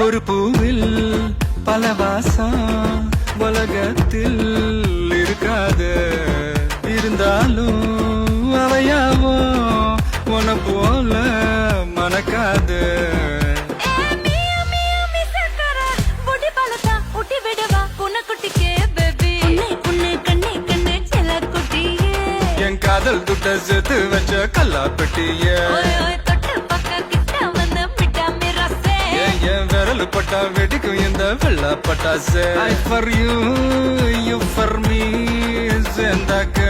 ஒரு பூவில் பல வாசம் உலகத்தில் இருக்காது, இருந்தாலும் அவையாவோ உன போல மணக்காது. என் காதல் துட்ட சேர்த்து வச்ச கல்லா பெட்டியே, என் விரல் பட்டா வெடிக்கும் இந்த வெள்ளா பட்டாசு. I for you, you for me, சேர்ந்தாக்க